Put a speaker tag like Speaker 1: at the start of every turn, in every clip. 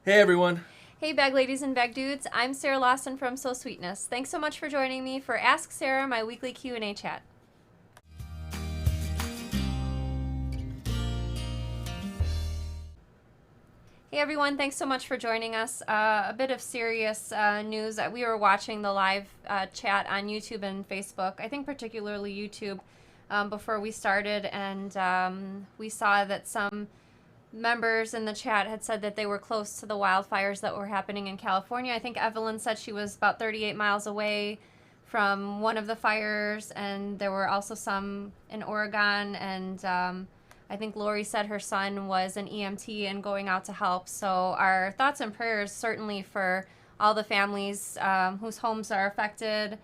Speaker 1: Hey everyone.
Speaker 2: Hey bag ladies and bag dudes, I'm Sarah Lawson from So Sweetness. Thanks so much for joining me for Ask Sarah, my weekly Q&A chat. Hey everyone, thanks so much for joining us. A bit of serious news. We were watching the live chat on YouTube and Facebook, I think particularly YouTube, before we started, and we saw that some members in the chat had said that they were close to the wildfires that were happening in California. I think Evelyn said she was about 38 miles away from one of the fires, and there were also some in Oregon, and I think Lori said her son was an EMT and going out to help. So our thoughts and prayers certainly for all the families whose homes are affected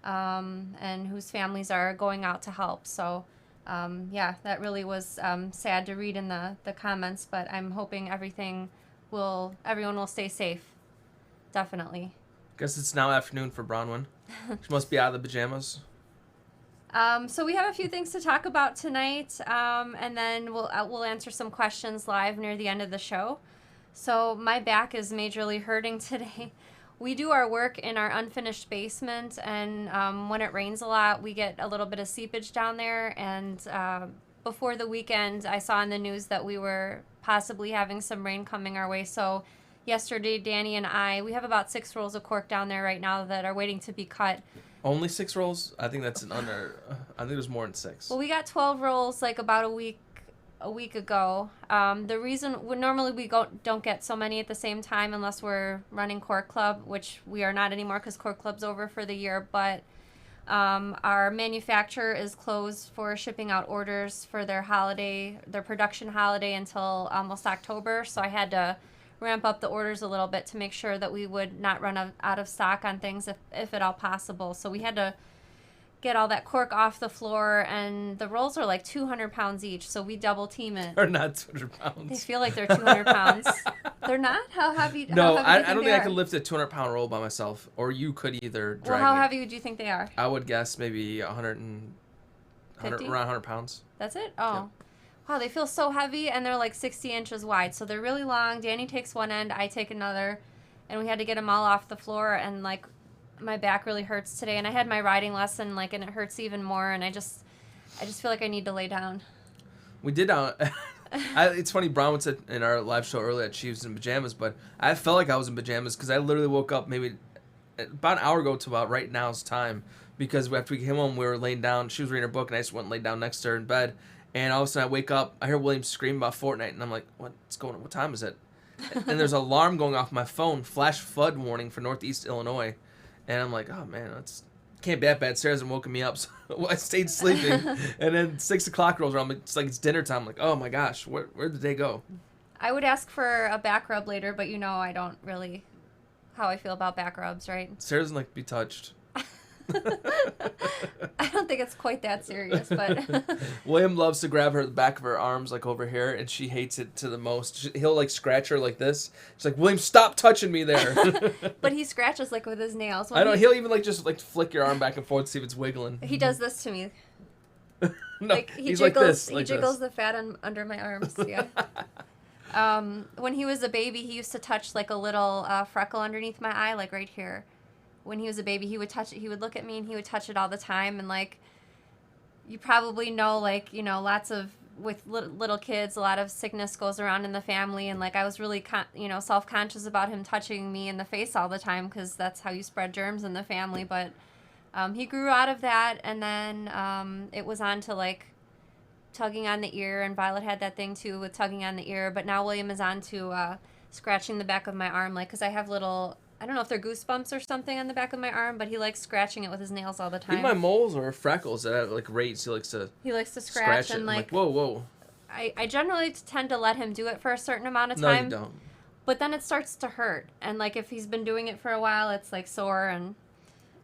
Speaker 2: and whose families are going out to help. So yeah, that really was sad to read in the comments, but I'm hoping everyone will stay safe. Definitely.
Speaker 1: Guess it's now afternoon for Bronwyn. She must be out of the pajamas.
Speaker 2: So we have a few things to talk about tonight, and then we'll answer some questions live near the end of the show. So my back is majorly hurting today. We do our work in our unfinished basement, and when it rains a lot, we get a little bit of seepage down there. And before the weekend, I saw in the news that we were possibly having some rain coming our way. So yesterday, Danny and we have about 6 rolls of cork down there right now that are waiting to be cut.
Speaker 1: Only 6 rolls? I think that's I think it was more than 6.
Speaker 2: Well, we got 12 rolls like about a week ago. The reason normally we don't get so many at the same time unless we're running Cork Club, which we are not anymore because Cork Club's over for the year. But our manufacturer is closed for shipping out orders for their production holiday until almost October. So I had to ramp up the orders a little bit to make sure that we would not run out of stock on things if at all possible. So we had to get all that cork off the floor, and the rolls are like 200 pounds each, so we double team it.
Speaker 1: They're not 200 pounds.
Speaker 2: They feel like they're 200 pounds. They're not? How heavy?
Speaker 1: No,
Speaker 2: I
Speaker 1: don't think I could lift a 200-pound roll by myself, or you could either drag
Speaker 2: Well, how
Speaker 1: me.
Speaker 2: heavy do you think they are?
Speaker 1: I would guess maybe 100, around 100 pounds.
Speaker 2: That's it? Oh. Yep. Wow, they feel so heavy, and they're like 60 inches wide, so they're really long. Danny takes one end, I take another, and we had to get them all off the floor, and like my back really hurts today, and I had my riding lesson, and it hurts even more, and I just feel like I need to lay down.
Speaker 1: We did it's funny, Brown said in our live show earlier that she was in pajamas, but I felt like I was in pajamas because I literally woke up maybe about an hour ago to about right now's time, because after we came home, we were laying down, she was reading her book, and I just went and laid down next to her in bed, and all of a sudden I wake up, I hear William scream about Fortnite, and I'm like, what's going on? What time is it? And there's an alarm going off my phone, flash flood warning for Northeast Illinois. And I'm like, oh man, can't be that bad. Sarah hasn't woken me up, so I stayed sleeping. And then 6 o'clock rolls around. It's like it's dinner time. I'm like, oh my gosh, where'd the day go?
Speaker 2: I would ask for a back rub later, but I don't really how I feel about back rubs, right?
Speaker 1: Sarah doesn't like to be touched.
Speaker 2: I don't think it's quite that serious, but
Speaker 1: William loves to grab the back of her arms like over here, and she hates it to the most. He'll like scratch her like this. She's like, William, stop touching me there.
Speaker 2: But he scratches like with his nails.
Speaker 1: He'll even just flick your arm back and forth to see if it's wiggling.
Speaker 2: He does this to me.
Speaker 1: No,
Speaker 2: he's
Speaker 1: jiggles, like this.
Speaker 2: He jiggles the fat under my arms. Yeah. When he was a baby, he used to touch like a little freckle underneath my eye, like right here. When he was a baby, he would touch it. He would look at me and he would touch it all the time. And like, you probably know, lots of with little kids, a lot of sickness goes around in the family. And like, I was really, self-conscious about him touching me in the face all the time because that's how you spread germs in the family. But he grew out of that, and then it was on to like tugging on the ear. And Violet had that thing too with tugging on the ear. But now William is on to scratching the back of my arm, because I have little. I don't know if they're goosebumps or something on the back of my arm, but he likes scratching it with his nails all the time.
Speaker 1: Even my moles or freckles that have like rates, he likes to
Speaker 2: scratch and
Speaker 1: it. Like, whoa.
Speaker 2: I generally tend to let him do it for a certain amount of
Speaker 1: No,
Speaker 2: time.
Speaker 1: you don't.
Speaker 2: But then it starts to hurt, and like if he's been doing it for a while, it's like sore. And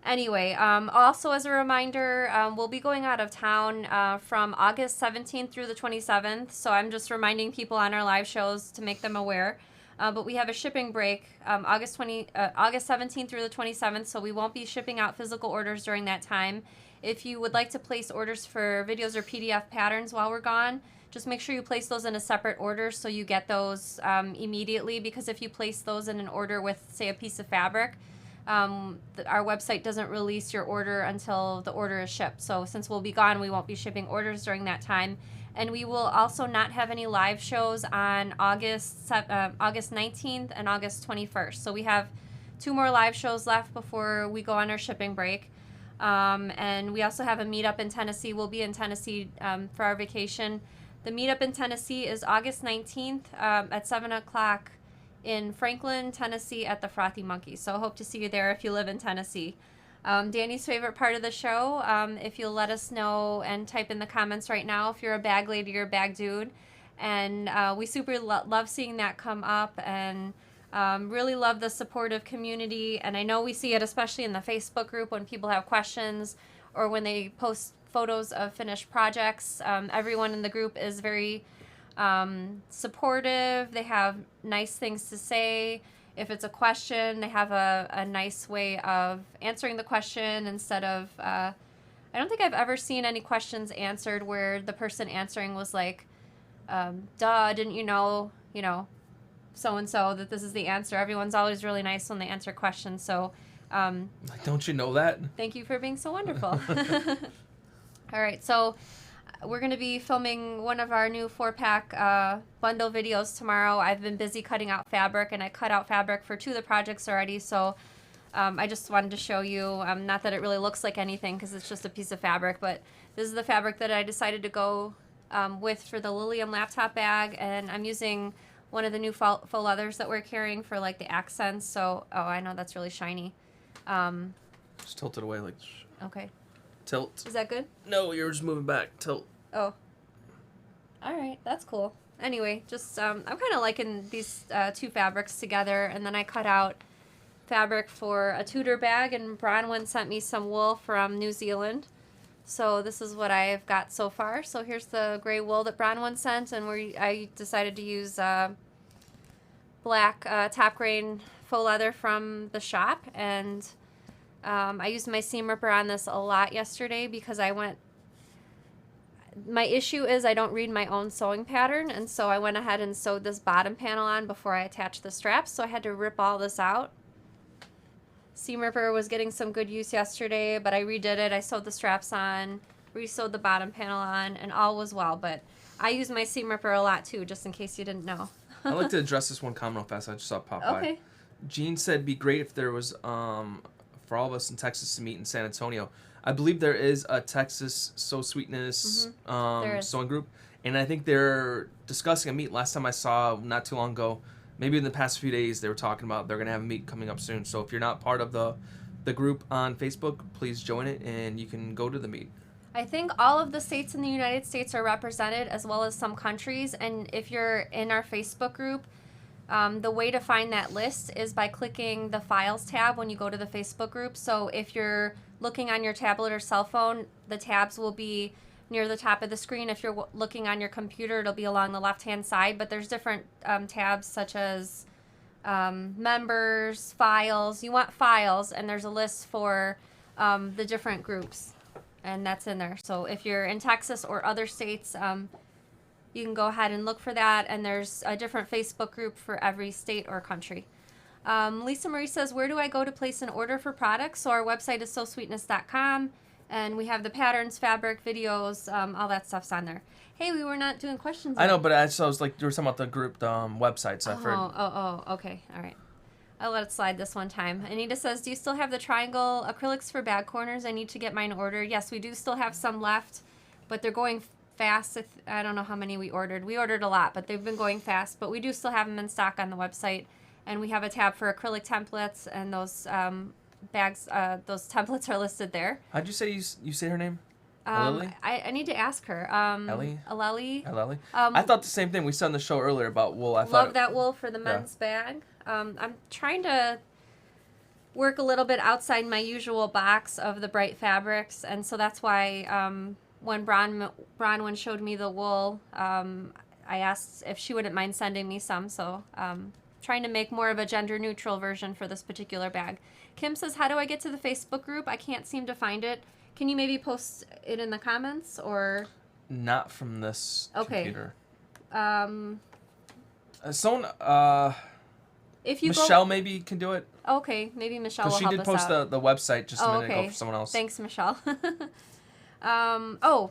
Speaker 2: anyway, also as a reminder, we'll be going out of town from August 17th through the 27th. So I'm just reminding people on our live shows to make them aware. But we have a shipping break August 17th through the 27th, so we won't be shipping out physical orders during that time. If you would like to place orders for videos or PDF patterns while we're gone, just make sure you place those in a separate order so you get those immediately, because if you place those in an order with, say, a piece of fabric, our website doesn't release your order until the order is shipped. So since we'll be gone, we won't be shipping orders during that time. And we will also not have any live shows on August 19th and August 21st. So we have 2 more live shows left before we go on our shipping break. And we also have a meetup in Tennessee. We'll be in Tennessee for our vacation. The meetup in Tennessee is August 19th at 7 o'clock in Franklin, Tennessee at the Frothy Monkey. So I hope to see you there if you live in Tennessee. Danny's favorite part of the show, if you'll let us know and type in the comments right now if you're a bag lady or a bag dude. And we super love seeing that come up, and really love the supportive community. And I know we see it especially in the Facebook group when people have questions or when they post photos of finished projects. Everyone in the group is very supportive. They have nice things to say. If it's a question, they have a nice way of answering the question instead of, I don't think I've ever seen any questions answered where the person answering was like, duh, didn't you know, so-and-so that this is the answer. Everyone's always really nice when they answer questions. So,
Speaker 1: like, don't you know that?
Speaker 2: Thank you for being so wonderful. All right, so we're going to be filming one of our new 4-pack bundle videos tomorrow. I've been busy cutting out fabric, and I cut out fabric for 2 of the projects already, so I just wanted to show you, not that it really looks like anything because it's just a piece of fabric, but this is the fabric that I decided to go with for the Lilium laptop bag, and I'm using one of the new faux leathers that we're carrying for like the accents. So, oh, I know that's really shiny.
Speaker 1: Just tilt it away, like.
Speaker 2: Okay.
Speaker 1: Tilt.
Speaker 2: Is that good?
Speaker 1: No, you're just moving back. Tilt.
Speaker 2: Oh. All right, that's cool. Anyway, just I'm kind of liking these 2 fabrics together, and then I cut out fabric for a Tudor bag, and Bronwyn sent me some wool from New Zealand. So this is what I've got so far. So here's the gray wool that Bronwyn sent, and I decided to use black top grain faux leather from the shop, and I used my seam ripper on this a lot yesterday because my issue is I don't read my own sewing pattern, and so I went ahead and sewed this bottom panel on before I attached the straps, so I had to rip all this out. Seam ripper was getting some good use yesterday, but I redid it. I sewed the straps on, re-sewed the bottom panel on, and all was well, but I use my seam ripper a lot too, just in case you didn't know.
Speaker 1: I'd like to address this one comment real fast. I just saw it pop by.
Speaker 2: Okay.
Speaker 1: Jean said it'd be great if there was for all of us in Texas to meet in San Antonio. I believe there is a Texas Sew Sweetness sewing group, and I think they're discussing a meet. Last time I saw, not too long ago, maybe in the past few days, they were talking about they're going to have a meet coming up soon. So if you're not part of the group on Facebook, please join it, and you can go to the meet.
Speaker 2: I think all of the states in the United States are represented, as well as some countries, and if you're in our Facebook group, the way to find that list is by clicking the Files tab when you go to the Facebook group. So if you're looking on your tablet or cell phone, the tabs will be near the top of the screen. If you're looking on your computer, it'll be along the left-hand side. But there's different tabs such as members, files. You want files, and there's a list for the different groups, and that's in there. So if you're in Texas or other states, you can go ahead and look for that, and there's a different Facebook group for every state or country. Lisa Marie says, where do I go to place an order for products? So our website is sewsweetness.com, and we have the patterns, fabric, videos, all that stuff's on there. Hey, we were not doing questions.
Speaker 1: I know, but I was like, you were talking about the group websites.
Speaker 2: Okay, all right. I'll let it slide this one time. Anita says, do you still have the triangle acrylics for bag corners? I need to get mine ordered. Yes, we do still have some left, but they're going fast. I don't know how many we ordered. We ordered a lot, but they've been going fast. But we do still have them in stock on the website. And we have a tab for acrylic templates, and those bags, those templates are listed there.
Speaker 1: How'd you say you say her name? Lily?
Speaker 2: I need to ask her.
Speaker 1: Ellie?
Speaker 2: Aleli.
Speaker 1: Aleli? I thought the same thing. We said on the show earlier about wool.
Speaker 2: Love that wool for the men's bag. I'm trying to work a little bit outside my usual box of the bright fabrics, and so that's why when Bronwyn showed me the wool, I asked if she wouldn't mind sending me some, so trying to make more of a gender-neutral version for this particular bag. Kim says, how do I get to the Facebook group? I can't seem to find it. Can you maybe post it in the comments, or?
Speaker 1: Not from this
Speaker 2: Okay.
Speaker 1: computer.
Speaker 2: Um,
Speaker 1: Someone,
Speaker 2: if you
Speaker 1: Michelle maybe can do it.
Speaker 2: Okay, maybe Michelle will
Speaker 1: Because she
Speaker 2: help
Speaker 1: did
Speaker 2: us
Speaker 1: post
Speaker 2: out.
Speaker 1: the website just a minute ago
Speaker 2: Okay.
Speaker 1: for someone else.
Speaker 2: Thanks, Michelle. Oh,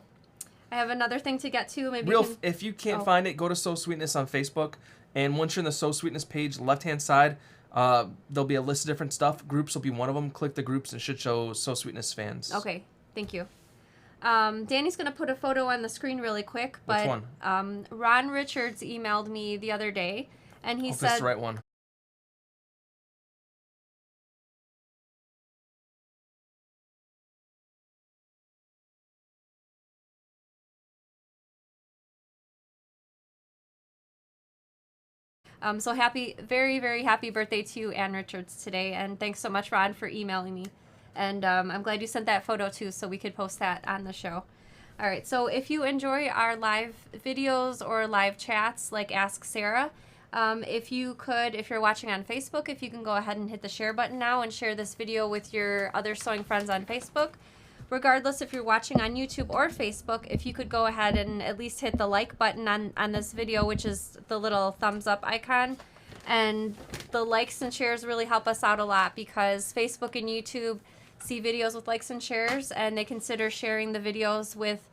Speaker 2: I have another thing to get to. Maybe
Speaker 1: If you can't find it, go to So Sweetness on Facebook, and once you're in the So Sweetness page, left-hand side, there'll be a list of different stuff. Groups will be one of them. Click the groups, and it should show So Sweetness fans.
Speaker 2: Okay, thank you. Danny's going to put a photo on the screen really quick. But,
Speaker 1: Which one?
Speaker 2: Ron Richards emailed me the other day, and he said...
Speaker 1: That's the right one.
Speaker 2: So very, very happy birthday to you, Ann Richards, today. And thanks so much, Ron, for emailing me. And I'm glad you sent that photo, too, so we could post that on the show. All right, so if you enjoy our live videos or live chats, like Ask Sarah, if you're watching on Facebook, if you can go ahead and hit the share button now and share this video with your other sewing friends on Facebook. Regardless if you're watching on YouTube or Facebook, if you could go ahead and at least hit the like button on this video, which is the little thumbs up icon. And the likes and shares really help us out a lot because Facebook and YouTube see videos with likes and shares, and they consider sharing the videos with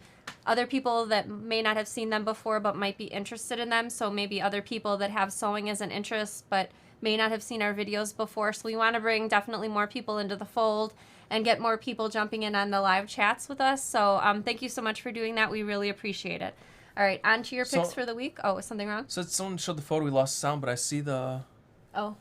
Speaker 2: other people that may not have seen them before but might be interested in them. So maybe other people that have sewing as an interest but may not have seen our videos before. So we want to bring definitely more people into the fold and get more people jumping in on the live chats with us. So thank you so much for doing that. We really appreciate it. All right, on to your picks for the week. Oh, is something wrong?
Speaker 1: So someone showed the photo. We lost sound, but I see the...
Speaker 2: Oh.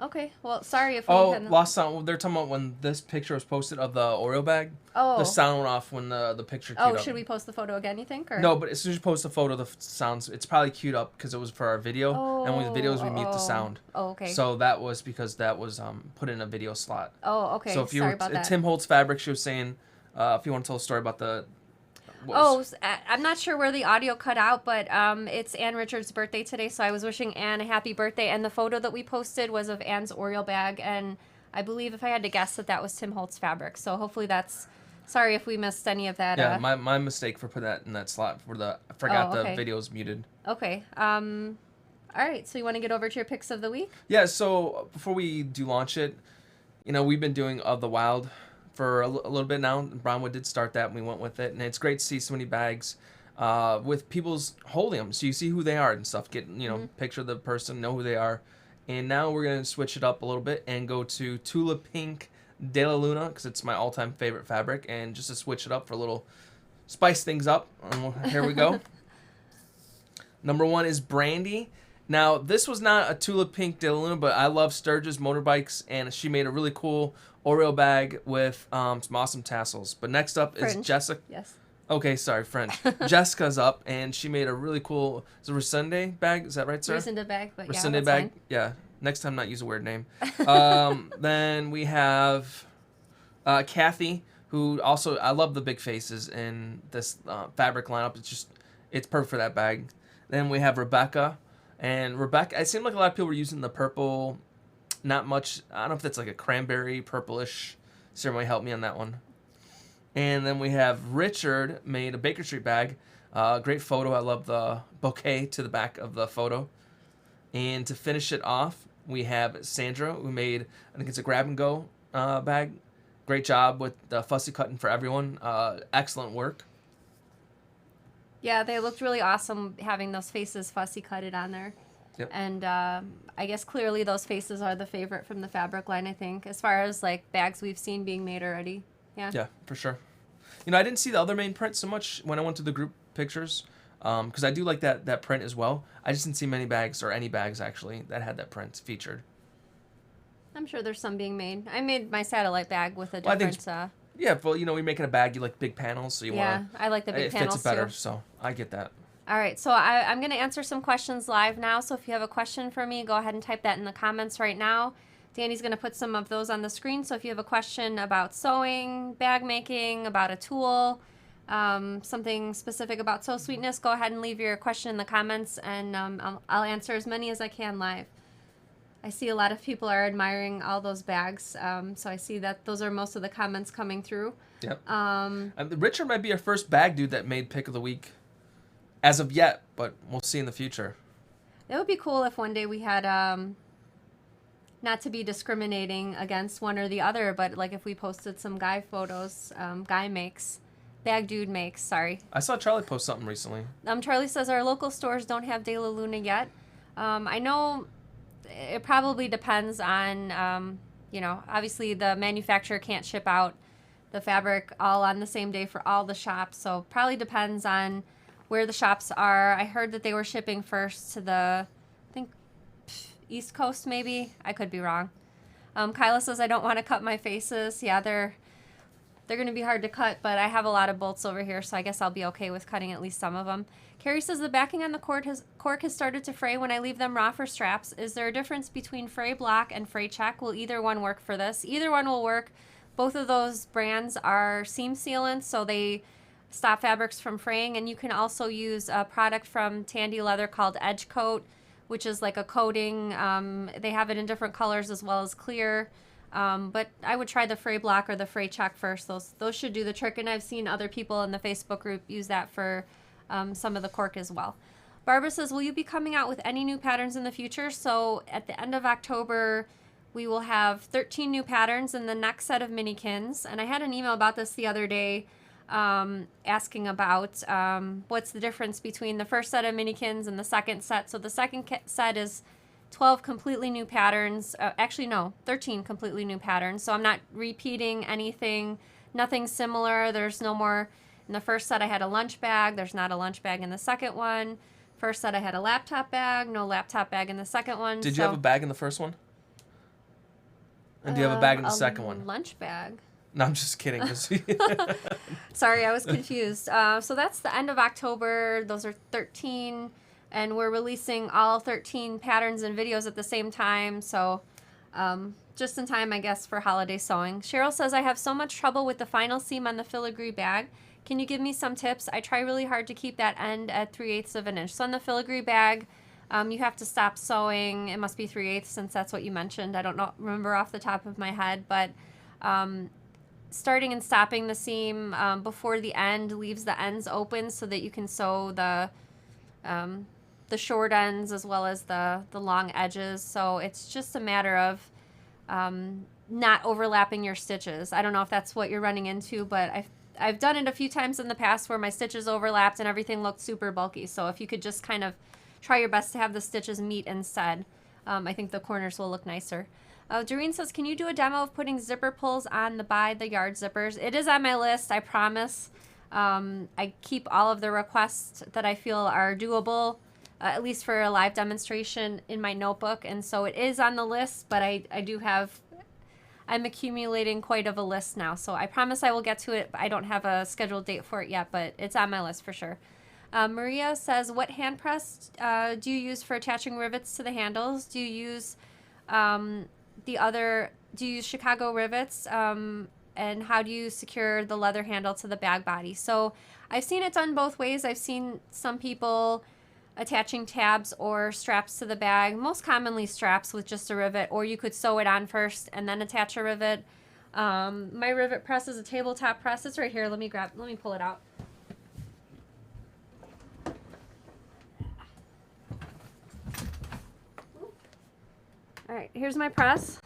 Speaker 2: Okay, well, sorry if we hadn't...
Speaker 1: lost sound. They're talking about when this picture was posted of the Oreo bag.
Speaker 2: Oh.
Speaker 1: The sound went off when the picture queued up.
Speaker 2: Should we post the photo again, you think? Or?
Speaker 1: No, but as soon as you post the photo, the sounds, it's probably queued up because it was for our video. And with videos, we mute the sound.
Speaker 2: Oh, okay.
Speaker 1: So that was because that was put in a video slot.
Speaker 2: Oh, okay.
Speaker 1: So if you
Speaker 2: sorry about that.
Speaker 1: Tim Holtz Fabric, she was saying, if you want to tell a story about the...
Speaker 2: I'm not sure where the audio cut out, but it's Ann Richards' birthday today, so I was wishing Ann a happy birthday. And the photo that we posted was of Ann's Oreo bag, and I believe, if I had to guess, that was Tim Holtz Fabric. So hopefully that's... Sorry if we missed any of that.
Speaker 1: Yeah, my mistake for putting that in that slot. I forgot the video was muted.
Speaker 2: Okay. All right, so you want to get over to your picks of the week?
Speaker 1: Yeah, so before we do launch it, we've been doing Of the Wild for a little bit now. Brownwood did start that, and we went with it. And it's great to see so many bags with people's holding them. So you see who they are and stuff. Get, picture the person, know who they are. And now we're going to switch it up a little bit and go to Tula Pink De La Luna, because it's my all-time favorite fabric. And just to switch it up for a little, spice things up. Here we go. Number 1 is Brandy. Now, this was not a Tula Pink De La Luna, but I love Sturgis Motorbikes, and she made a really cool Oreo bag with some awesome tassels. But next up is Jessica.
Speaker 2: Yes.
Speaker 1: Okay, sorry, French. Jessica's up, and she made a really cool Resende bag. Is that right, sir?
Speaker 2: Resende bag, but
Speaker 1: Resende
Speaker 2: yeah,
Speaker 1: bag.
Speaker 2: fine.
Speaker 1: Yeah. Next time, not use a weird name. Then we have Kathy, who also, I love the big faces in this fabric lineup. It's perfect for that bag. Then we have Rebecca. And Rebecca, it seemed like a lot of people were using the purple, not much. I don't know if that's like a cranberry, purplish. Sarah might help me on that one. And then we have Richard made a Baker Street bag. Great photo. I love the bouquet to the back of the photo. And to finish it off, we have Sandra, who made, I think it's a grab and go bag. Great job with the fussy cutting for everyone. Excellent work.
Speaker 2: Yeah, they looked really awesome having those faces fussy cutted on there.
Speaker 1: Yep.
Speaker 2: And I guess clearly those faces are the favorite from the fabric line, I think, as far as like bags we've seen being made already. Yeah.
Speaker 1: Yeah, for sure. I didn't see the other main print so much when I went to the group pictures, because I do like that print as well. I just didn't see many bags, or any bags actually, that had that print featured.
Speaker 2: I'm sure there's some being made. I made my satellite bag with a different...
Speaker 1: Yeah, well, you're making a bag, you like big panels, so you want to...
Speaker 2: Yeah, I like the big panels,
Speaker 1: it fits better,
Speaker 2: too.
Speaker 1: So I get that.
Speaker 2: All right, so I'm going to answer some questions live now, so if you have a question for me, go ahead and type that in the comments right now. Danny's going to put some of those on the screen, so if you have a question about sewing, bag making, about a tool, something specific about Sew Sweetness, go ahead and leave your question in the comments, and I'll answer as many as I can live. I see a lot of people are admiring all those bags. So I see that those are most of the comments coming through.
Speaker 1: Yep. Richard might be our first bag dude that made pick of the week, as of yet, but we'll see in the future.
Speaker 2: It would be cool if one day we had, not to be discriminating against one or the other, but like if we posted some guy photos, bag dude makes, sorry.
Speaker 1: I saw Charlie post something recently.
Speaker 2: Charlie says our local stores don't have De La Luna yet. I know it probably depends on, obviously the manufacturer can't ship out the fabric all on the same day for all the shops, so probably depends on where the shops are. I heard that they were shipping first to the, I think, East Coast maybe. I could be wrong. Kyla says I don't want to cut my faces. Yeah, they're going to be hard to cut, but I have a lot of bolts over here, so I guess I'll be okay with cutting at least some of them. Carrie says the backing on the cork has started to fray when I leave them raw for straps. Is there a difference between fray block and fray check? Will either one work for this? Either one will work. Both of those brands are seam sealants, so they stop fabrics from fraying, and you can also use a product from Tandy Leather called Edge Coat, which is like a coating. They have it in different colors as well as clear. But I would try the fray block or the fray check first. Those should do the trick, and I've seen other people in the Facebook group use that for some of the cork as well. Barbara says, will you be coming out with any new patterns in the future? So at the end of October, we will have 13 new patterns in the next set of minikins. And I had an email about this the other day, asking about what's the difference between the first set of minikins and the second set. So the second set is 12 completely new patterns. 13 completely new patterns. So I'm not repeating anything, nothing similar. There's no more. In the first set, I had a lunch bag. There's not a lunch bag in the second one. First set, I had a laptop bag. No laptop bag in the second one.
Speaker 1: Did you have a bag in the first one? And do you have a bag in the second one?
Speaker 2: Lunch bag.
Speaker 1: No, I'm just kidding.
Speaker 2: Sorry, I was confused. So that's the end of October. Those are 13. And we're releasing all 13 patterns and videos at the same time. So just in time, I guess, for holiday sewing. Cheryl says, I have so much trouble with the final seam on the filigree bag. Can you give me some tips? I try really hard to keep that end at 3/8 of an inch. So on the filigree bag, you have to stop sewing. It must be 3/8 since that's what you mentioned. I don't remember off the top of my head, but starting and stopping the seam before the end leaves the ends open so that you can sew the short ends as well as the long edges. So it's just a matter of not overlapping your stitches. I don't know if that's what you're running into, but I've done it a few times in the past where my stitches overlapped and everything looked super bulky. So if you could just kind of try your best to have the stitches meet instead, I think the corners will look nicer. Doreen says, can you do a demo of putting zipper pulls on the by the yard zippers? It is on my list, I promise. I keep all of the requests that I feel are doable, at least for a live demonstration, in my notebook. And so it is on the list, but I'm accumulating quite of a list now. So I promise I will get to it. I don't have a scheduled date for it yet, but it's on my list for sure. Maria says, what hand press do you use for attaching rivets to the handles? Do you use Chicago rivets? And how do you secure the leather handle to the bag body? So I've seen it done both ways. I've seen some people attaching tabs or straps to the bag, most commonly straps with just a rivet, or you could sew it on first and then attach a rivet. My rivet press is a tabletop press. It's right here. Let me pull it out. All right, here's my press.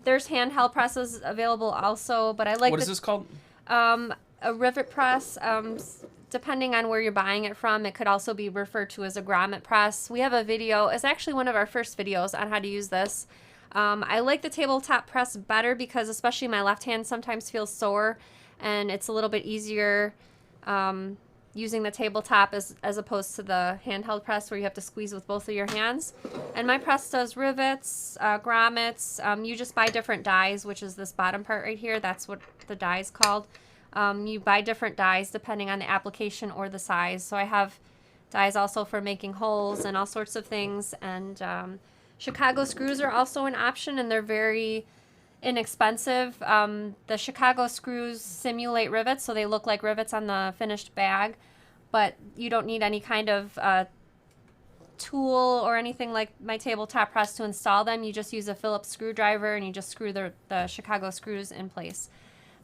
Speaker 2: There's handheld presses available also, but I like.
Speaker 1: What is this called?
Speaker 2: A rivet press. Depending on where you're buying it from, it could also be referred to as a grommet press. We have a video. It's actually one of our first videos on how to use this. I like the tabletop press better because especially my left hand sometimes feels sore, and it's a little bit easier using the tabletop as opposed to the handheld press where you have to squeeze with both of your hands. And my press does rivets, grommets. You just buy different dies, which is this bottom part right here. That's what the die is called. You buy different dies depending on the application or the size. So I have dies also for making holes and all sorts of things. And Chicago screws are also an option, and they're very inexpensive. The Chicago screws simulate rivets, so they look like rivets on the finished bag, but you don't need any kind of tool or anything like my tabletop press to install them. You just use a Phillips screwdriver and you just screw the Chicago screws in place.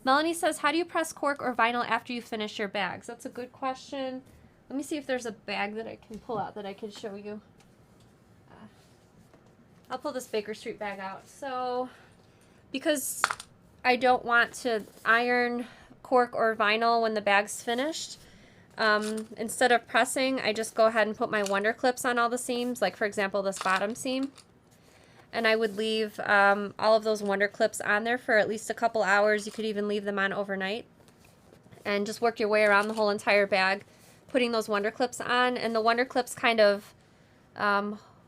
Speaker 2: Melanie says, how do you press cork or vinyl after you finish your bags? That's a good question. Let me see if there's a bag that I can pull out that I can show you. I'll pull this Baker Street bag out. So, because I don't want to iron cork or vinyl when the bag's finished, instead of pressing, I just go ahead and put my Wonder Clips on all the seams, like for example this bottom seam. And I would leave all of those Wonder Clips on there for at least a couple hours. You could even leave them on overnight. And just work your way around the whole entire bag, putting those Wonder Clips on. And the Wonder Clips kind of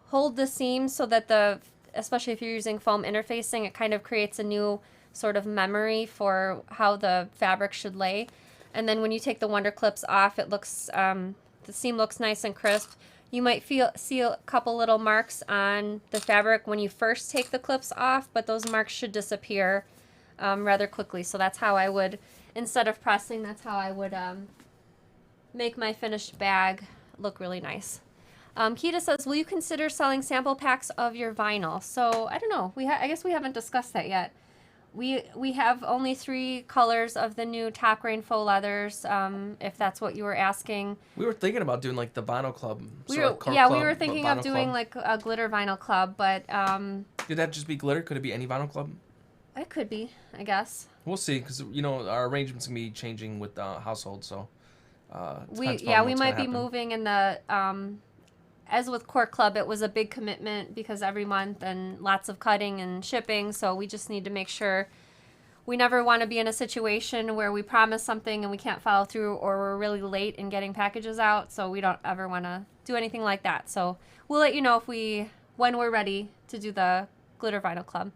Speaker 2: hold the seams so that especially if you're using foam interfacing, it kind of creates a new sort of memory for how the fabric should lay. And then when you take the Wonder Clips off, it looks, the seam looks nice and crisp. You might see a couple little marks on the fabric when you first take the clips off, but those marks should disappear rather quickly. So that's how I would, instead of pressing, that's how I would make my finished bag look really nice. Kita says, will you consider selling sample packs of your vinyl? So I don't know. I guess we haven't discussed that yet. We have only 3 colors of the new top grain faux leathers, if that's what you were asking.
Speaker 1: We were thinking about doing like the vinyl club.
Speaker 2: We were thinking of doing like a glitter vinyl club, but
Speaker 1: Did that just be glitter? Could it be any vinyl club?
Speaker 2: It could be, I guess.
Speaker 1: We'll see, because our arrangements can be changing with the household, so
Speaker 2: we might be moving in the as with Cork Club, it was a big commitment because every month and lots of cutting and shipping, so we just need to make sure. We never want to be in a situation where we promise something and we can't follow through, or we're really late in getting packages out, so we don't ever want to do anything like that. So we'll let you know when we're ready to do the glitter vinyl club.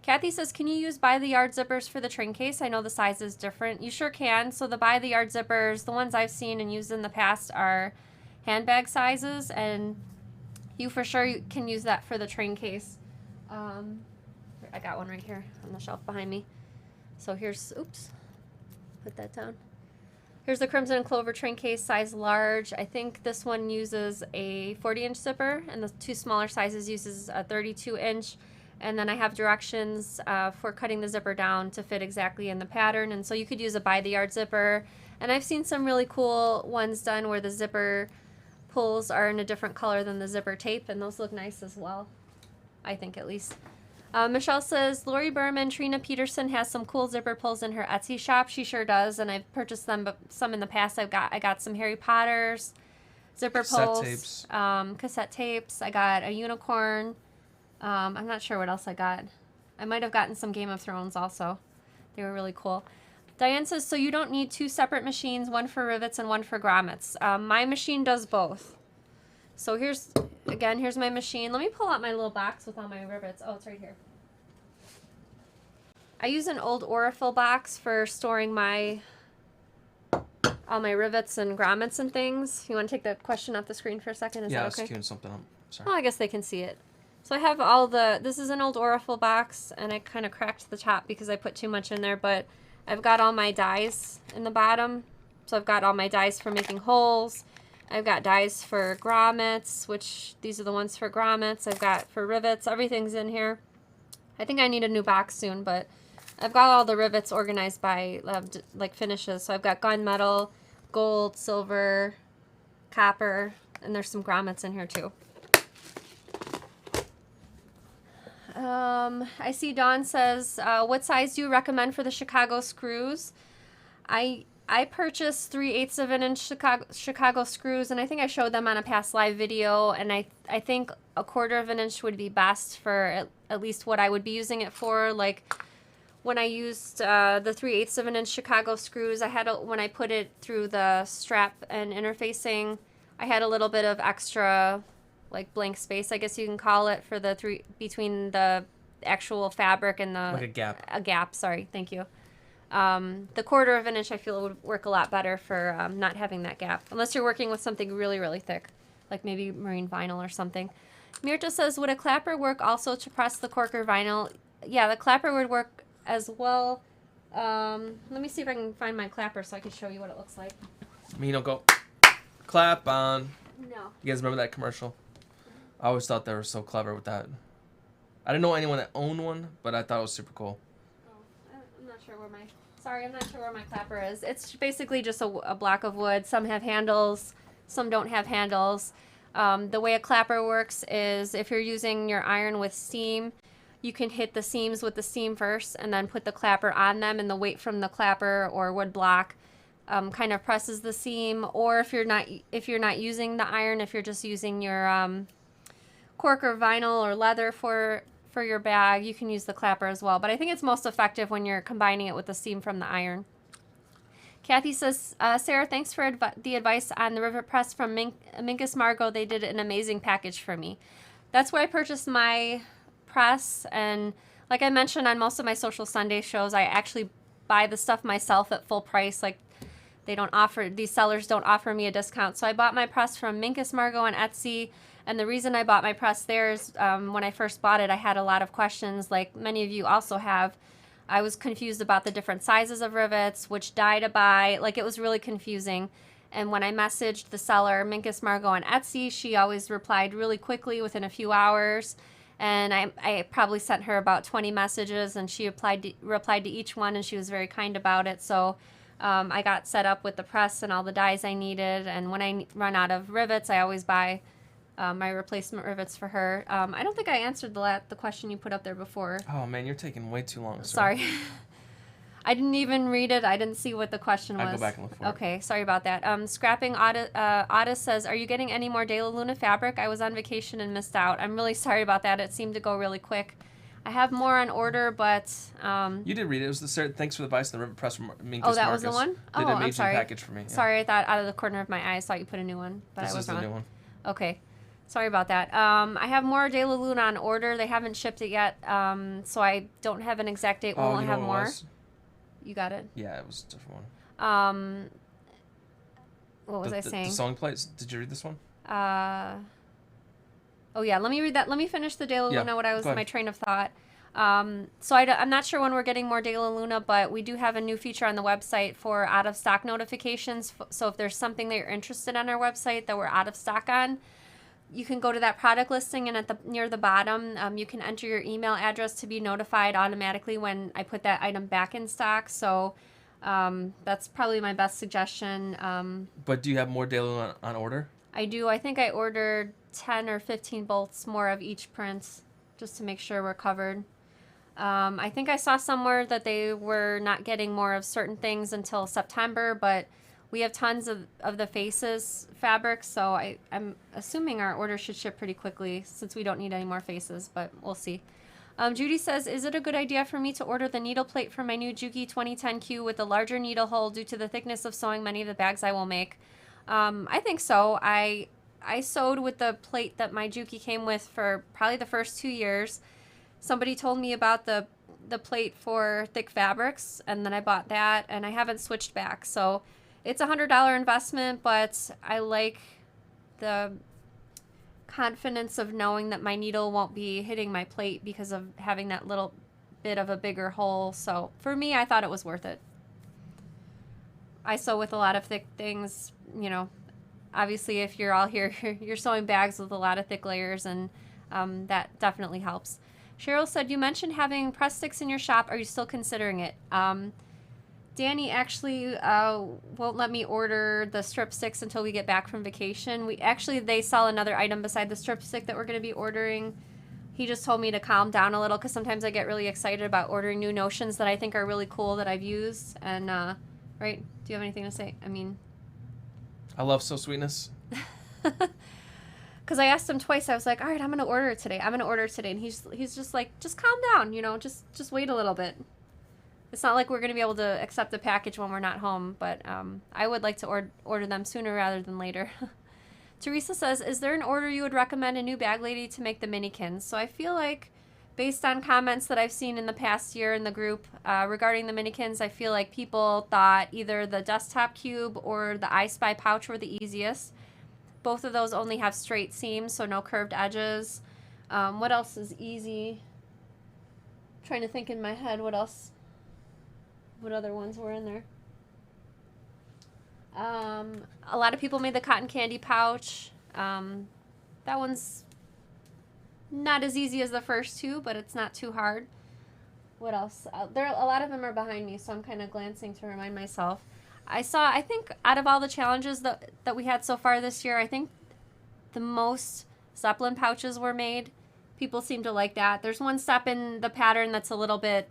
Speaker 2: Kathy says, can you use by the yard zippers for the train case? I know the size is different. You sure can. So the by the yard zippers, the ones I've seen and used in the past, are handbag sizes, and you for sure can use that for the train case. I got one right here on the shelf behind me. So here's, put that down. Here's the Crimson and Clover train case, size large. I think this one uses a 40-inch zipper, and the 2 smaller sizes uses a 32-inch. And then I have directions for cutting the zipper down to fit exactly in the pattern. And so you could use a by the yard zipper. And I've seen some really cool ones done where the zipper pulls are in a different color than the zipper tape, and those look nice as well, I think at least. Michelle says, Lori Berman, Trina Peterson has some cool zipper pulls in her Etsy shop. She sure does, and I've purchased them, but some in the past. I got some Harry Potter's zipper pulls, cassette tapes. I got a unicorn. I'm not sure what else I got. I might have gotten some Game of Thrones also. They were really cool. Diane says, so you don't need 2 separate machines, one for rivets and one for grommets. My machine does both. So here's my machine. Let me pull out my little box with all my rivets. Oh, it's right here. I use an old Aurifil box for storing all my rivets and grommets and things. You want to take the question off the screen for a second? Is that okay?
Speaker 1: I was queuing something up. Sorry.
Speaker 2: Oh, I guess they can see it. So I have this is an old Aurifil box, and I kind of cracked the top because I put too much in there, but I've got all my dies in the bottom. So I've got all my dies for making holes. I've got dies for grommets, which these are the ones for grommets. I've got for rivets. Everything's in here. I think I need a new box soon, but I've got all the rivets organized by like finishes. So I've got gunmetal, gold, silver, copper, and there's some grommets in here too. I see Dawn says, what size do you recommend for the Chicago screws? I purchased 3/8 of an inch Chicago screws, and I think I showed them on a past live video, and I think 1/4 of an inch would be best for at least what I would be using it for. Like when I used the 3/8 of an inch Chicago screws, when I put it through the strap and interfacing, I had a little bit of extra like blank space, I guess you can call it, for between the actual fabric and the...
Speaker 1: Like a gap.
Speaker 2: A gap, sorry, thank you. The 1/4 of an inch I feel would work a lot better for not having that gap. Unless you're working with something really, really thick, like maybe marine vinyl or something. Mirta says, would a clapper work also to press the cork or vinyl? Yeah, the clapper would work as well. Let me see if I can find my clapper so I can show you what it looks like.
Speaker 1: Go clap on.
Speaker 2: No.
Speaker 1: You guys remember that commercial? I always thought they were so clever with that. I didn't know anyone that owned one, but I thought it was super cool.
Speaker 2: Oh, I'm not sure where my clapper is. It's basically just a block of wood. Some have handles, some don't have handles. The way a clapper works is if you're using your iron with steam, you can hit the seams with the steam first and then put the clapper on them, and the weight from the clapper or wood block kind of presses the seam. Or if you're not using the iron, if you're just using your cork or vinyl or leather for your bag, you can use the clapper as well. But I think it's most effective when you're combining it with the steam from the iron. Kathy says, Sarah, thanks for the advice on the rivet press from Minkus Margot. They did an amazing package for me. That's where I purchased my press. And like I mentioned on most of my Social Sunday shows, I actually buy the stuff myself at full price. Like these sellers don't offer me a discount. So I bought my press from Minkus Margot on Etsy. And the reason I bought my press there is when I first bought it, I had a lot of questions, like many of you also have. I was confused about the different sizes of rivets, which die to buy. Like, it was really confusing. And when I messaged the seller, Minkus Margot on Etsy, she always replied really quickly within a few hours. And I probably sent her about 20 messages, and she replied to each one, and she was very kind about it. So I got set up with the press and all the dies I needed. And when I run out of rivets, I always buy my replacement rivets for her. I don't think I answered the question you put up there before.
Speaker 1: Oh man, you're taking way too long.
Speaker 2: Sorry. I didn't even read it. I didn't see what the question was.
Speaker 1: I'll go back and look for it.
Speaker 2: Okay, sorry about that. Scrapping Otis says, are you getting any more De La Luna fabric? I was on vacation and missed out. I'm really sorry about that. It seemed to go really quick. I have more on order, but...
Speaker 1: you did read it. It was the thanks for the advice on the rivet press from Minkus
Speaker 2: Oh, that
Speaker 1: Marcus.
Speaker 2: was the one?
Speaker 1: Did
Speaker 2: Oh,
Speaker 1: an amazing
Speaker 2: I'm sorry.
Speaker 1: package for me. Yeah.
Speaker 2: Sorry, I thought out of the corner of my eye I thought you put a new one, but
Speaker 1: This
Speaker 2: I was
Speaker 1: is the
Speaker 2: wrong.
Speaker 1: new one.
Speaker 2: Okay. Sorry about that. I have more De La Luna on order. They haven't shipped it yet, so I don't have an exact date. We'll have more. You got it?
Speaker 1: Yeah, it was a different one.
Speaker 2: What was I saying?
Speaker 1: The sewing plates. Did you read this one?
Speaker 2: Oh yeah, let me read that. Let me finish the De La Luna, what I was my train of thought. So I'm not sure when we're getting more De La Luna, but we do have a new feature on the website for out of stock notifications. So if there's something that you're interested in on our website that we're out of stock on, you can go to that product listing, and near the bottom, you can enter your email address to be notified automatically when I put that item back in stock. So that's probably my best suggestion.
Speaker 1: But do you have more De La Luna on order?
Speaker 2: I do. I think I ordered 10 or 15 bolts more of each print just to make sure we're covered. I think I saw somewhere that they were not getting more of certain things until September, but we have tons of the faces fabric, so I'm assuming our order should ship pretty quickly since we don't need any more faces, but we'll see. Judy says, is it a good idea for me to order the needle plate for my new Juki 2010Q with a larger needle hole due to the thickness of sewing many of the bags I will make? I think so. I sewed with the plate that my Juki came with for probably the first 2 years. Somebody told me about the plate for thick fabrics, and then I bought that, and I haven't switched back. So it's a $100 investment, but I like the confidence of knowing that my needle won't be hitting my plate because of having that little bit of a bigger hole. So for me, I thought it was worth it. I sew with a lot of thick things, you know. Obviously, if you're all here, you're sewing bags with a lot of thick layers, and that definitely helps. Cheryl said, you mentioned having press sticks in your shop. Are you still considering it? Danny actually won't let me order the strip sticks until we get back from vacation. They sell another item beside the strip stick that we're going to be ordering. He just told me to calm down a little because sometimes I get really excited about ordering new notions that I think are really cool that I've used. And, right? Do you have anything to say? I mean...
Speaker 1: I love Sew Sweetness.
Speaker 2: Because I asked him twice. I was like, all right, I'm going to order it today. And he's just like, just calm down, just wait a little bit. It's not like we're going to be able to accept the package when we're not home, but I would like to order them sooner rather than later. Teresa says, is there an order you would recommend a new bag lady to make the minikins? So I feel like, based on comments that I've seen in the past year in the group regarding the minikins, I feel like people thought either the desktop cube or the I Spy pouch were the easiest. Both of those only have straight seams, so no curved edges. What else is easy? I'm trying to think in my head what other ones were in there. A lot of people made the cotton candy pouch. That one's not as easy as the first two, but it's not too hard. What else? There, a lot of them are behind me, so I'm kind of glancing to remind myself. I think out of all the challenges that we had so far this year, I think the most Zeppelin pouches were made. People seem to like that. There's one step in the pattern that's a little bit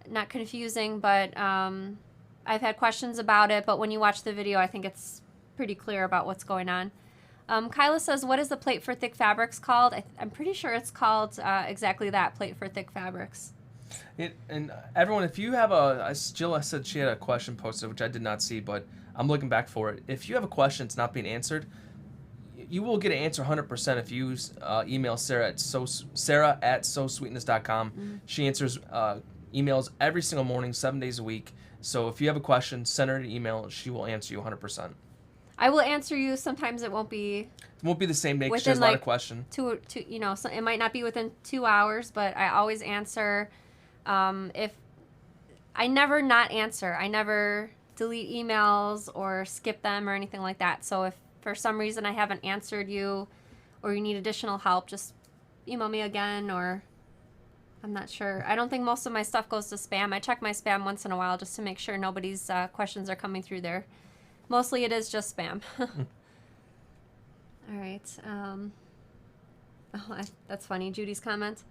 Speaker 2: not confusing, but I've had questions about it, but when you watch the video, I think it's pretty clear about what's going on. Kyla says, what is the plate for thick fabrics called? I'm pretty sure it's called exactly that, plate for thick fabrics.
Speaker 1: And everyone, if you have Jill said she had a question posted, which I did not see, but I'm looking back for it. If you have a question that's not being answered, you will get an answer 100% if you email Sara at sosweetness.com.
Speaker 2: Mm-hmm.
Speaker 1: She answers emails every single morning, 7 days a week. So if you have a question, send her an email. She will answer you 100%.
Speaker 2: I will answer you. Sometimes it won't be.
Speaker 1: It won't be the same day because she has a lot of questions.
Speaker 2: So it might not be within 2 hours, but I always answer. If I never not answer, I never delete emails or skip them or anything like that. So if for some reason I haven't answered you or you need additional help, just email me again, or I'm not sure. I don't think most of my stuff goes to spam. I check my spam once in a while just to make sure nobody's questions are coming through there. Mostly it is just spam. All right. That's funny. Judy's comment.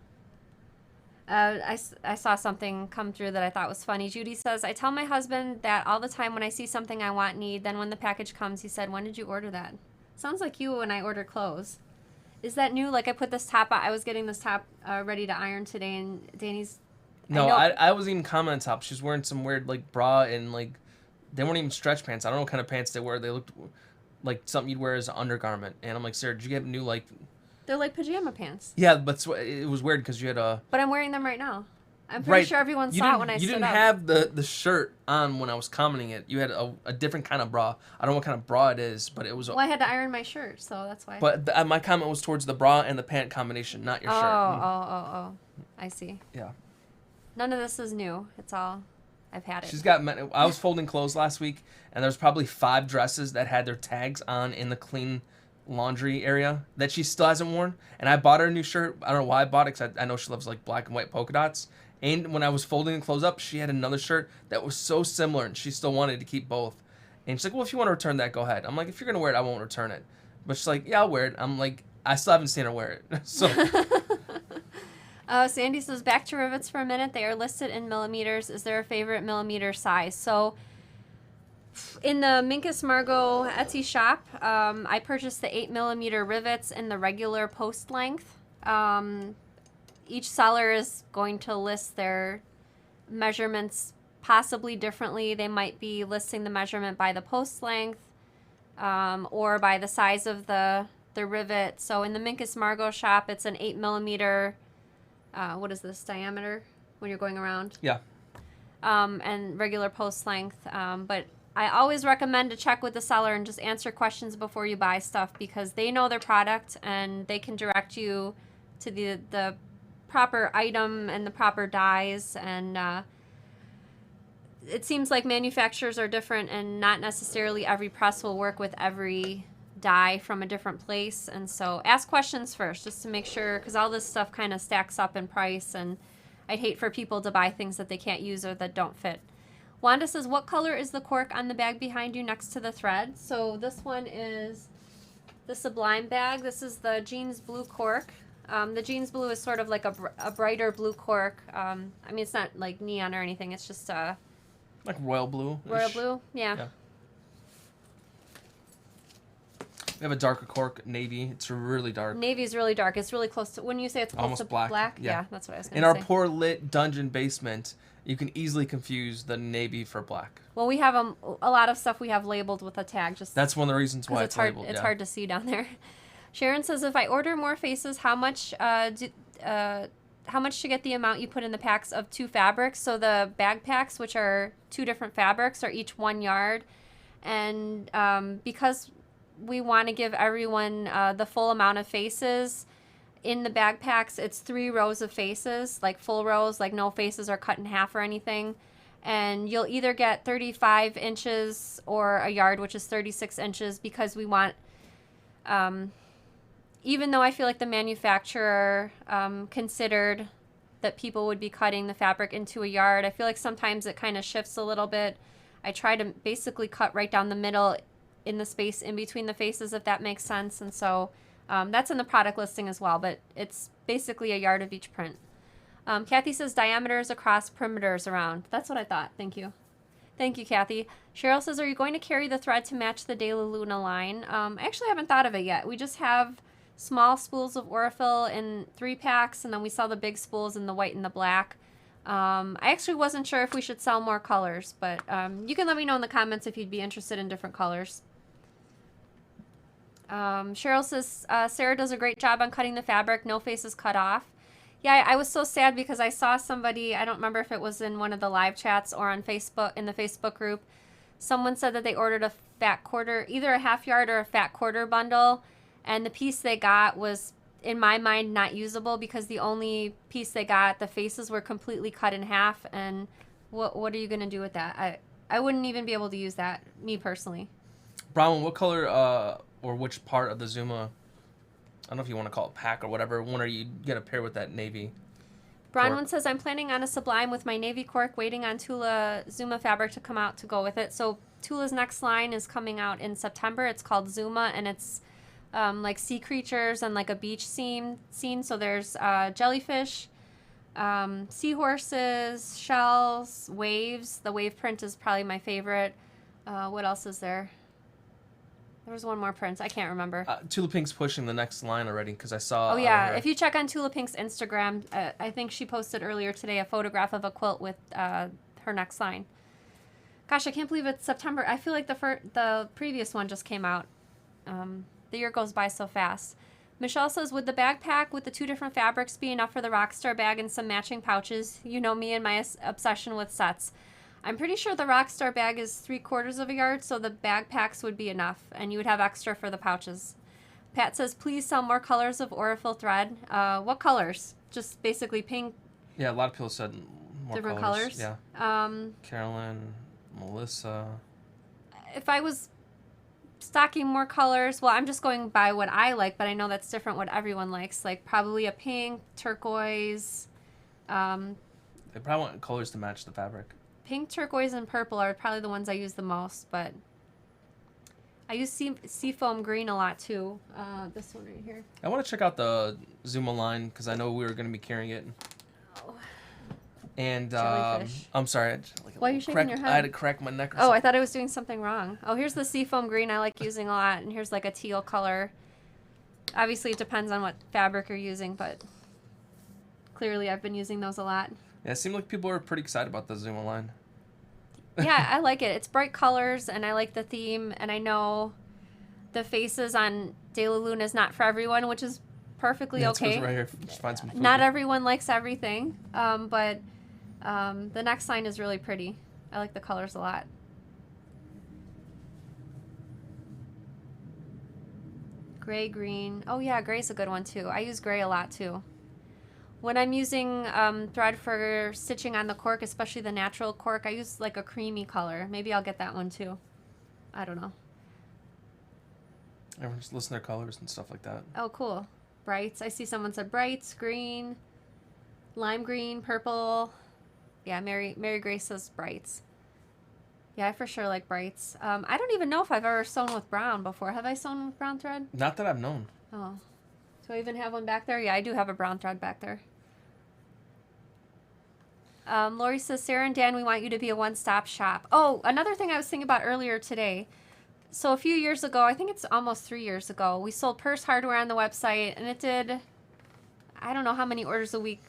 Speaker 2: I saw something come through that I thought was funny. Judy says, I tell my husband that all the time when I see something I need. Then when the package comes, he said, when did you order that? Sounds like you when I order clothes. Is that new? Like I put this top on. I was getting this top ready to iron today, and Danny's...
Speaker 1: No, I wasn't even commenting on top. She was wearing some weird like bra and like... They weren't even stretch pants. I don't know what kind of pants they were. They looked like something you'd wear as an undergarment. And I'm like, Sarah, did you get new like...
Speaker 2: They're like pajama pants.
Speaker 1: Yeah, but it was weird because you had a...
Speaker 2: But I'm wearing them right now. I'm pretty sure everyone saw it when I stood up.
Speaker 1: You didn't have the shirt on when I was commenting it. You had a different kind of bra. I don't know what kind of bra it is, but it was...
Speaker 2: Well, I had to iron my shirt, so that's why.
Speaker 1: But my comment was towards the bra and the pant combination, not your shirt.
Speaker 2: Oh. I see.
Speaker 1: Yeah.
Speaker 2: None of this is new. It's all... I've had it.
Speaker 1: She's got... I was folding clothes last week, and there's probably 5 dresses that had their tags on in the clean laundry area that she still hasn't worn. And I bought her a new shirt. I don't know why I bought it, because I know she loves like black and white polka dots. And when I was folding the clothes up, she had another shirt that was so similar, and she still wanted to keep both. And she's like, well, if you want to return that, go ahead. I'm like, if you're going to wear it, I won't return it. But she's like, yeah, I'll wear it. I'm like, I still haven't seen her wear it. So...
Speaker 2: Sandy says, back to rivets for a minute. They are listed in millimeters. Is there a favorite millimeter size? So in the Minkus Margot Etsy shop, I purchased the 8 millimeter rivets in the regular post length. Each seller is going to list their measurements possibly differently. They might be listing the measurement by the post length or by the size of the rivet. So in the Minkus Margot shop, it's an 8 millimeter what is this, diameter when you're going around?
Speaker 1: Yeah.
Speaker 2: And regular post length. But I always recommend to check with the seller and just answer questions before you buy stuff, because they know their product and they can direct you to the proper item and the proper dyes. And it seems like manufacturers are different, and not necessarily every press will work with every dye from a different place. And so ask questions first just to make sure, because all this stuff kind of stacks up in price, and I'd hate for people to buy things that they can't use or that don't fit. Wanda says, what color is the cork on the bag behind you next to the thread? So this one is the Sublime bag. This is the Jeans Blue cork. The Jeans Blue is sort of like a brighter blue cork. I mean, it's not like neon or anything. It's just
Speaker 1: like royal blue.
Speaker 2: Royal blue, yeah.
Speaker 1: We have a darker cork, navy. It's really dark.
Speaker 2: Navy's really dark. It's really close to, when you say it's close
Speaker 1: almost
Speaker 2: to
Speaker 1: black.
Speaker 2: Yeah, that's what I was going
Speaker 1: In
Speaker 2: to
Speaker 1: our
Speaker 2: say.
Speaker 1: poor lit dungeon basement, you can easily confuse the navy for black.
Speaker 2: Well, we have a lot of stuff we have labeled with a tag. Just
Speaker 1: that's one of the reasons why it's
Speaker 2: hard,
Speaker 1: labeled.
Speaker 2: It's hard to see down there. Sharon says, if I order more faces, how much to get the amount you put in the packs of 2 fabrics? So the bag packs, which are 2 different fabrics, are each 1 yard. And because we want to give everyone the full amount of faces in the bag packs, it's 3 rows of faces, like full rows, like no faces are cut in half or anything. And you'll either get 35 inches or a yard, which is 36 inches, because we want even though I feel like the manufacturer considered that people would be cutting the fabric into a yard, I feel like sometimes it kind of shifts a little bit. I try to basically cut right down the middle in the space in between the faces, if that makes sense. And so that's in the product listing as well, but it's basically a yard of each print. Kathy says diameters across, perimeters around. That's what I thought. Thank you. Thank you, Kathy. Cheryl says, are you going to carry the thread to match the De La Luna line? I actually haven't thought of it yet. We just have small spools of Aurifil in 3-packs, and then we sell the big spools in the white and the black. I actually wasn't sure if we should sell more colors, but you can let me know in the comments if you'd be interested in different colors. Cheryl says, Sarah does a great job on cutting the fabric. No faces cut off. Yeah, I was so sad because I saw somebody, I don't remember if it was in one of the live chats or on Facebook, in the Facebook group, someone said that they ordered a fat quarter, either a half yard or a fat quarter bundle, and the piece they got was, in my mind, not usable because the only piece they got, the faces were completely cut in half, and what are you going to do with that? I wouldn't even be able to use that, me personally.
Speaker 1: Brown, what color or which part of the Zuma, I don't know if you want to call it pack or whatever, one are you going to pair with that navy?
Speaker 2: Bronwyn says, I'm planning on a Sublime with my navy cork, waiting on Tula Zuma fabric to come out to go with it. So Tula's next line is coming out in September. It's called Zuma, and it's like sea creatures and like a beach scene. So there's jellyfish, seahorses, shells, waves. The wave print is probably my favorite. What else is there? There was one more print. I can't remember.
Speaker 1: Tula Pink's pushing the next line already because I saw...
Speaker 2: Oh, yeah. If you check on Tula Pink's Instagram, I think she posted earlier today a photograph of a quilt with her next line. Gosh, I can't believe it's September. I feel like the previous one just came out. The year goes by so fast. Michelle says, would the backpack with the 2 different fabrics be enough for the Rockstar bag and some matching pouches? You know me and my obsession with sets. I'm pretty sure the Rockstar bag is 3/4 of a yard, so the backpacks would be enough, and you would have extra for the pouches. Pat says, please sell more colors of Aurifil thread. What colors? Just basically pink.
Speaker 1: Yeah, a lot of people said more
Speaker 2: different colors.
Speaker 1: Yeah. Carolyn, Melissa.
Speaker 2: If I was stocking more colors, well, I'm just going by what I like, but I know that's different what everyone likes. Like probably a pink, turquoise.
Speaker 1: They probably want colors to match the fabric.
Speaker 2: Pink, turquoise, and purple are probably the ones I use the most, but I use seafoam green a lot too. This one right here.
Speaker 1: I want to check out the Zuma line because I know we were going to be carrying it.
Speaker 2: Oh.
Speaker 1: And
Speaker 2: Jellyfish.
Speaker 1: I'm sorry.
Speaker 2: Why are you shaking your head?
Speaker 1: I had to crack my neck or
Speaker 2: Oh,
Speaker 1: something.
Speaker 2: I thought I was doing something wrong. Oh, here's the seafoam green I like using a lot, and here's like a teal color. Obviously, it depends on what fabric you're using, but clearly I've been using those a lot.
Speaker 1: Yeah, it seemed like people were pretty excited about the Zuma line.
Speaker 2: Yeah, I like it. It's bright colors, and I like the theme, and I know the faces on De La Luna is not for everyone, which is perfectly okay.
Speaker 1: Right here. Just find some food.
Speaker 2: Not everyone likes everything, but the next line is really pretty. I like the colors a lot. Gray, green. Oh, yeah, gray's a good one, too. I use gray a lot, too. When I'm using thread for stitching on the cork, especially the natural cork, I use like a creamy color. Maybe I'll get that one too. I don't know.
Speaker 1: Everyone's listing their colors and stuff like that.
Speaker 2: Oh, cool. Brights. I see someone said brights, green, lime green, purple. Yeah, Mary Grace says brights. Yeah, I for sure like brights. I don't even know if I've ever sewn with brown before. Have I sewn with brown thread?
Speaker 1: Not that I've known.
Speaker 2: Oh. Do I even have one back there? Yeah, I do have a brown thread back there. Lori says, Sarah and Dan, we want you to be a one-stop shop. Oh, another thing I was thinking about earlier today. So a few years ago, I think it's almost 3 years ago, we sold Purse Hardware on the website, and it did, I don't know how many orders a week.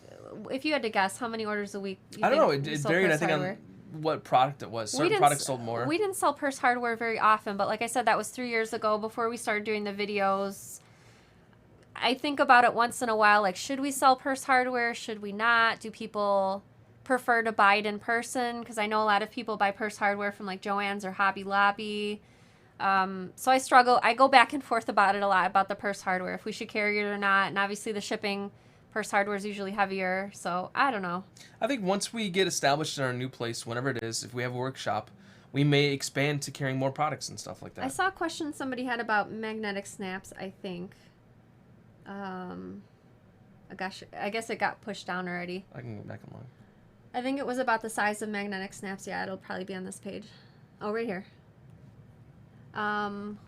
Speaker 2: If you had to guess, how many orders a week?
Speaker 1: I don't know. It varied, I think, on what product it was. Certain products sold more.
Speaker 2: We didn't sell Purse Hardware very often, but like I said, that was 3 years ago before we started doing the videos. I think about it once in a while, like, should we sell Purse Hardware? Should we not? Do people prefer to buy it in person? Because I know a lot of people buy Purse Hardware from like Joann's or Hobby Lobby. So I struggle. I go back and forth about it a lot, about the Purse Hardware, if we should carry it or not. And obviously the shipping, Purse Hardware is usually heavier. So I don't know.
Speaker 1: I think once we get established in our new place, whenever it is, if we have a workshop, we may expand to carrying more products and stuff like that.
Speaker 2: I saw a question somebody had about magnetic snaps, I think. Gosh, I guess it got pushed down already.
Speaker 1: I can go back and look.
Speaker 2: I think it was about the size of magnetic snaps. Yeah, it'll probably be on this page. Oh, right here.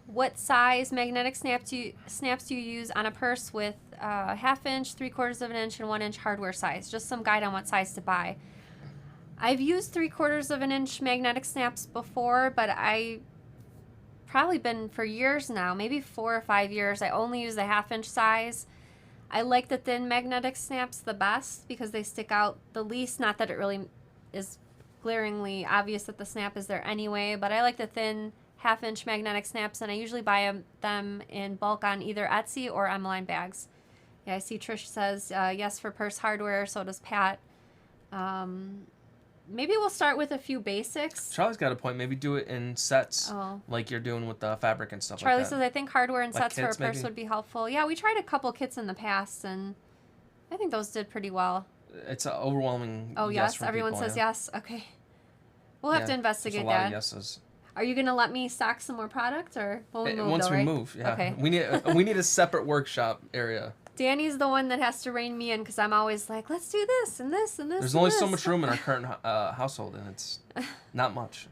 Speaker 2: What size magnetic snaps do you use on a purse with 1/2 inch, 3/4 of an inch, and 1 inch hardware size? Just some guide on what size to buy. I've used 3/4 of an inch magnetic snaps before, but I probably been for years now, maybe 4 or 5 years. I only use the 1/2 inch size. I like the thin magnetic snaps the best because they stick out the least. Not that it really is glaringly obvious that the snap is there anyway, but I like the thin 1/2 inch magnetic snaps, and I usually buy them in bulk on either Etsy or Emmeline bags. Yeah, I see Trish says yes for purse hardware, so does Pat. Maybe we'll start with a few basics.
Speaker 1: Charlie's got a point. Maybe do it in sets, like you're doing with the fabric and stuff
Speaker 2: Charlie
Speaker 1: like that.
Speaker 2: says, I think hardware and
Speaker 1: Like
Speaker 2: sets for a
Speaker 1: kits,
Speaker 2: purse
Speaker 1: maybe?
Speaker 2: would be helpful. Yeah, we tried a couple kits in the past, and I think those did pretty well.
Speaker 1: It's an overwhelming
Speaker 2: Oh, yes?
Speaker 1: from
Speaker 2: Everyone
Speaker 1: people,
Speaker 2: says
Speaker 1: yeah.
Speaker 2: yes? Okay. We'll have to
Speaker 1: There's
Speaker 2: investigate
Speaker 1: a lot
Speaker 2: that.
Speaker 1: of yeses.
Speaker 2: Are you going to let me stock some more product, or when we move,
Speaker 1: Once
Speaker 2: though,
Speaker 1: we
Speaker 2: right?
Speaker 1: move, yeah.
Speaker 2: Okay.
Speaker 1: We need a separate workshop area.
Speaker 2: Danny's the one that has to rein me in because I'm always like, let's do this and this and this.
Speaker 1: There's
Speaker 2: and
Speaker 1: only
Speaker 2: this.
Speaker 1: so much room in our current household, and it's not much.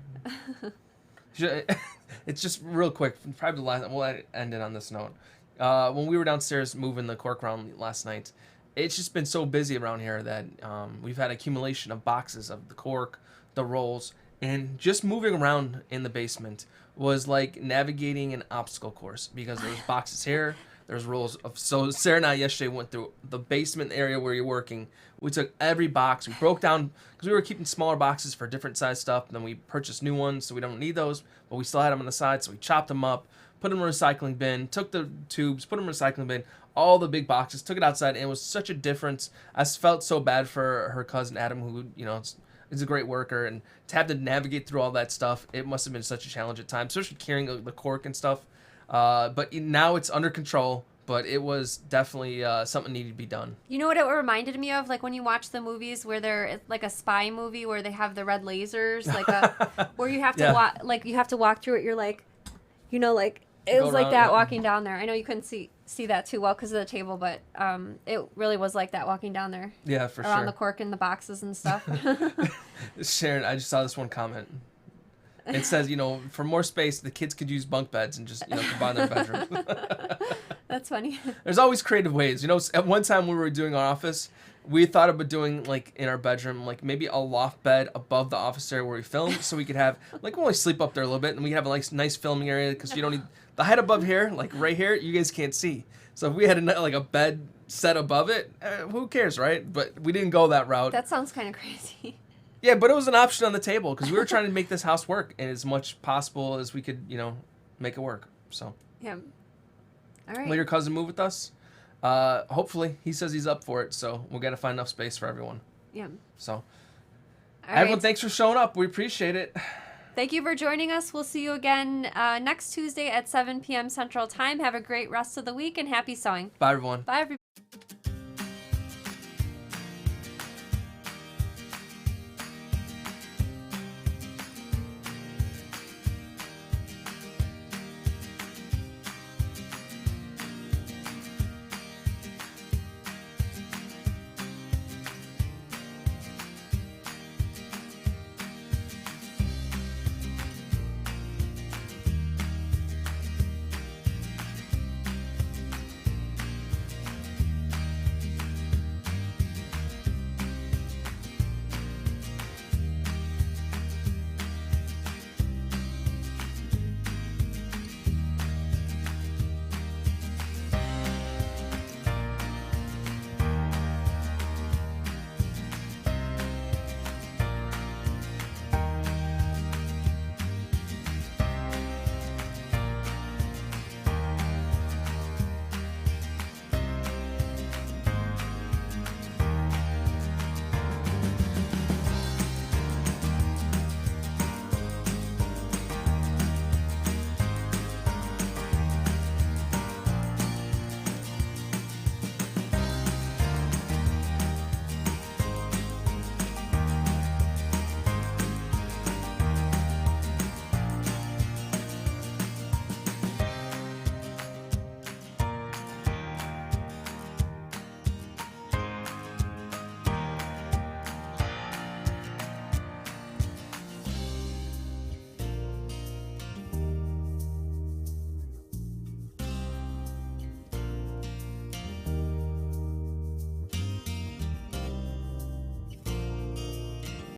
Speaker 1: It's just real quick. Probably the last. We'll end it on this note. When we were downstairs moving the cork around last night, it's just been so busy around here that we've had accumulation of boxes of the cork, the rolls, and just moving around in the basement was like navigating an obstacle course because there's boxes here. There's rolls of. So Sarah and I yesterday went through the basement area where you're working. We took every box. We broke down because we were keeping smaller boxes for different size stuff. And then we purchased new ones, so we don't need those. But we still had them on the side, so we chopped them up, put them in a recycling bin, took the tubes, put them in a recycling bin. All the big boxes, took it outside, and it was such a difference. I felt so bad for her cousin Adam, who is a great worker, and to have to navigate through all that stuff, it must have been such a challenge at times, especially carrying the cork and stuff. But now it's under control. But it was definitely something needed to be done.
Speaker 2: You know what it reminded me of? Like when you watch the movies where they're like a spy movie where they have the red lasers, like where you have to walk, like you have to walk through it. You're like, like it was like that walking down there. I know you couldn't see that too well because of the table, but it really was like that walking down there.
Speaker 1: Yeah, for sure.
Speaker 2: Around the cork and the boxes and stuff.
Speaker 1: Sharon, I just saw this one comment. It says, for more space, the kids could use bunk beds and just, combine their bedrooms.
Speaker 2: That's funny.
Speaker 1: There's always creative ways. At one time when we were doing our office, we thought about doing, like, in our bedroom, like, maybe a loft bed above the office area where we film, so we could have, like, we'll only sleep up there a little bit, and we have a nice filming area, because you don't need, the height above here, like, right here, you guys can't see. So if we had, a bed set above it, who cares, right? But we didn't go that route.
Speaker 2: That sounds kind of crazy.
Speaker 1: Yeah, but it was an option on the table, because we were trying to make this house work, and as much possible as we could, make it work, so.
Speaker 2: Yeah. All right.
Speaker 1: Will your cousin move with us? Hopefully. He says he's up for it, so we'll got to find enough space for everyone.
Speaker 2: Yeah.
Speaker 1: So,
Speaker 2: All
Speaker 1: everyone,
Speaker 2: right.
Speaker 1: thanks for showing up. We appreciate it.
Speaker 2: Thank you for joining us. We'll see you again next Tuesday at 7 p.m. Central Time. Have a great rest of the week and happy sewing.
Speaker 1: Bye, everyone.
Speaker 2: Bye, everybody.